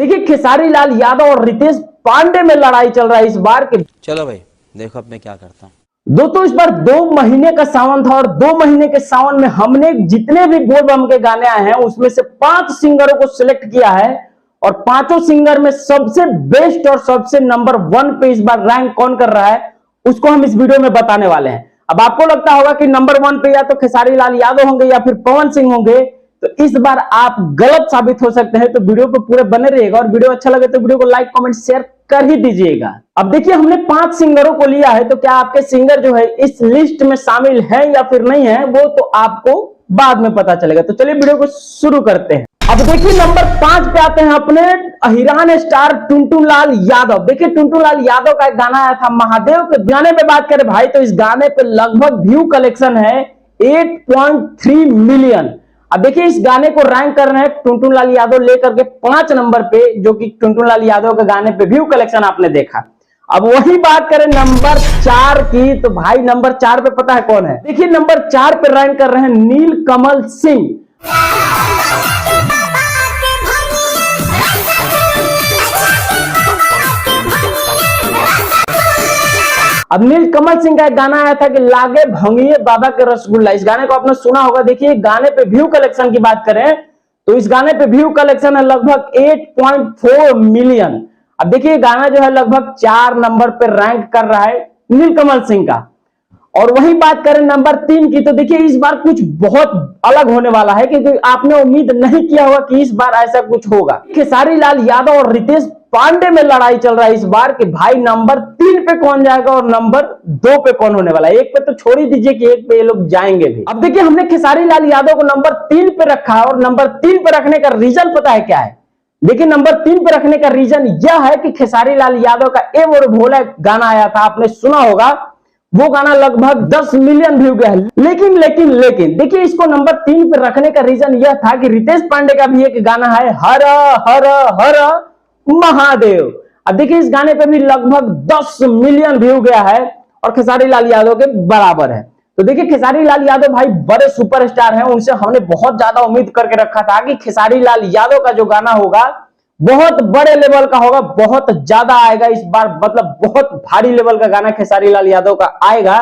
देखिए खेसारी लाल यादव और रितेश पांडे में लड़ाई चल रहा है इस बार के। चलो भाई देखो अब मैं क्या करता हूँ। दोस्तों इस बार 2 महीने का सावन था और 2 महीने के सावन में हमने जितने भी बोल बम के गाने आए हैं उसमें से 5 सिंगरों को सिलेक्ट किया है और पांचों सिंगर में सबसे बेस्ट और सबसे नंबर 1 पे इस बार रैंक कौन कर रहा है उसको हम इस वीडियो में बताने वाले हैं। अब आपको लगता होगा कि नंबर 1 पे या तो खेसारी लाल यादव होंगे या फिर पवन सिंह होंगे, तो इस बार आप गलत साबित हो सकते हैं। तो वीडियो पे पूरे बने रहिएगा और वीडियो अच्छा लगे तो वीडियो को लाइक कमेंट शेयर कर ही दीजिएगा। अब देखिए हमने 5 सिंगरों को लिया है, तो क्या आपके सिंगर जो है इस लिस्ट में शामिल है या फिर नहीं है वो तो आपको बाद में पता चलेगा। तो चलिए वीडियो को शुरू करते हैं। अब देखिए नंबर 5 पे आते हैं अपने हिरान स्टार टुनटुन लाल यादव। देखिए टुनटुन लाल यादव का एक गाना आया था महादेव के गाने पे बात करें भाई तो इस गाने पे लगभग व्यू कलेक्शन है 8.3 मिलियन। अब देखिए इस गाने को रैंक कर रहे हैं टुनटुन लाल यादव लेकर के 5 नंबर पे, जो कि टुनटुन लाल यादव के गाने पे व्यू कलेक्शन आपने देखा। अब वही बात करें नंबर 4 की तो भाई नंबर 4 पे पता है कौन है? देखिए नंबर 4 पे रैंक कर रहे हैं नीलकमल सिंह। अब नीलकमल सिंह का एक गाना आया था कि लागे भंगिए बाबा के रसगुल्ला, इस गाने को आपने सुना होगा। देखिए गाने पे व्यू कलेक्शन की बात करें तो इस गाने पे व्यू कलेक्शन है लगभग 8.4 मिलियन। अब देखिए गाना जो है लगभग 4 नंबर पे रैंक कर रहा है नीलकमल सिंह का। और वही बात करें नंबर 3 की तो देखिए इस बार कुछ बहुत अलग होने वाला है क्योंकि आपने उम्मीद नहीं किया होगा कि इस बार ऐसा कुछ होगा। खेसारी लाल यादव और रितेश पांडे में लड़ाई चल रहा है इस बार कि भाई नंबर 3 पे कौन जाएगा और नंबर 2 पे कौन होने वाला है। 1 पे तो छोड़ ही दीजिए कि 1 पे ये लोग जाएंगे भी। अब देखिए हमने खेसारी लाल यादव को नंबर 3 पे रखा है और नंबर 3 पे रखने का रीजन पता है क्या है? देखिए नंबर 3 पे रखने का रीजन यह है कि खेसारी लाल यादव का ए मोर भोला गाना आया था, आपने सुना होगा। वो गाना लगभग 10 मिलियन व्यू गया है। लेकिन देखिए इसको नंबर 3 पे रखने का रीजन यह था कि रितेश पांडे का भी एक गाना है हर हर हर महादेव। अब देखिए इस गाने पे भी लगभग 10 मिलियन व्यू गया है और खेसारी लाल यादव के बराबर है। तो देखिए खेसारी लाल यादव भाई बड़े सुपरस्टार हैं, उनसे हमने बहुत ज्यादा उम्मीद करके रखा था कि खेसारी लाल यादव का जो गाना होगा बहुत बड़े लेवल का होगा, बहुत ज्यादा आएगा इस बार, मतलब बहुत भारी लेवल का गाना खेसारी लाल यादव का आएगा।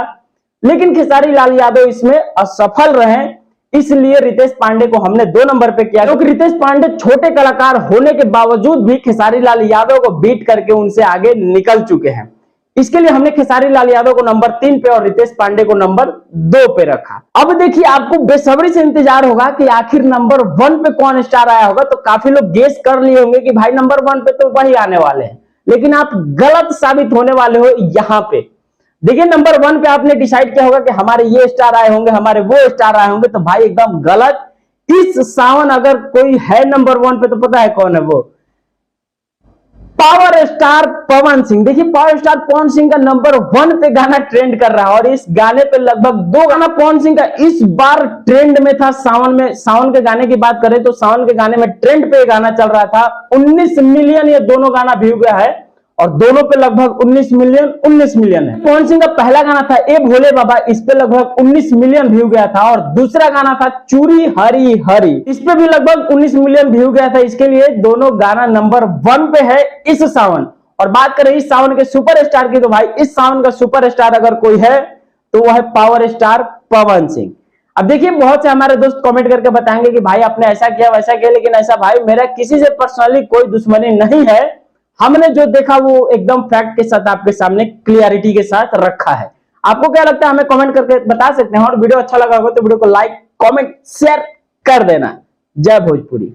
लेकिन खेसारी लाल यादव इसमें असफल रहे, इसलिए रितेश पांडे को हमने 2 नंबर पे किया क्योंकि रितेश पांडे छोटे कलाकार होने के बावजूद भी खेसारी लाल यादव को बीट करके उनसे आगे निकल चुके हैं। इसके लिए हमने खेसारी लाल यादव को नंबर 3 पे और रितेश पांडे को नंबर 2 पे रखा। अब देखिए आपको बेसब्री से इंतजार होगा कि आखिर नंबर 1 पे कौन स्टार आया होगा। तो काफी लोग गेस कर लिए होंगे कि भाई नंबर 1 पे तो वही आने वाले हैं, लेकिन आप गलत साबित होने वाले हो यहाँ पे। देखिए नंबर 1 पे आपने डिसाइड किया होगा कि हमारे ये स्टार आए होंगे, हमारे वो स्टार आए होंगे, तो भाई एकदम गलत। इस सावन अगर कोई है नंबर 1 पे तो पता है कौन है? वो पावर स्टार पवन सिंह। देखिए पावर स्टार पवन सिंह का नंबर 1 पे गाना ट्रेंड कर रहा है और इस गाने पे लगभग 2 गाना पवन सिंह का इस बार ट्रेंड में था। सावन में, सावन के गाने की बात करें तो सावन के गाने में ट्रेंड पे गाना चल रहा था। 19 मिलियन ये दोनों गाना व्यू गया है और दोनों पे लगभग 19 मिलियन है। पवन सिंह का पहला गाना था ए भोले बाबा, इस पे लगभग 19 मिलियन व्यू गया था और दूसरा गाना था चूरी हरी हरी, इस पे भी लगभग 19 मिलियन व्यू गया था। इसके लिए दोनों गाना नंबर 1 पे है इस सावन। और बात करें इस सावन के सुपरस्टार की तो भाई इस सावन का सुपरस्टार अगर कोई है तो वह है पावर स्टार पवन सिंह। अब देखिए बहुत से हमारे दोस्त कमेंट करके बताएंगे कि भाई आपने ऐसा किया वैसा किया, लेकिन ऐसा भाई मेरा किसी से पर्सनली कोई दुश्मनी नहीं है। हमने जो देखा वो एकदम फैक्ट के साथ आपके सामने क्लियरिटी के साथ रखा है। आपको क्या लगता है हमें कमेंट करके बता सकते हैं और वीडियो अच्छा लगा हो तो वीडियो को लाइक कमेंट शेयर कर देना। जय भोजपुरी।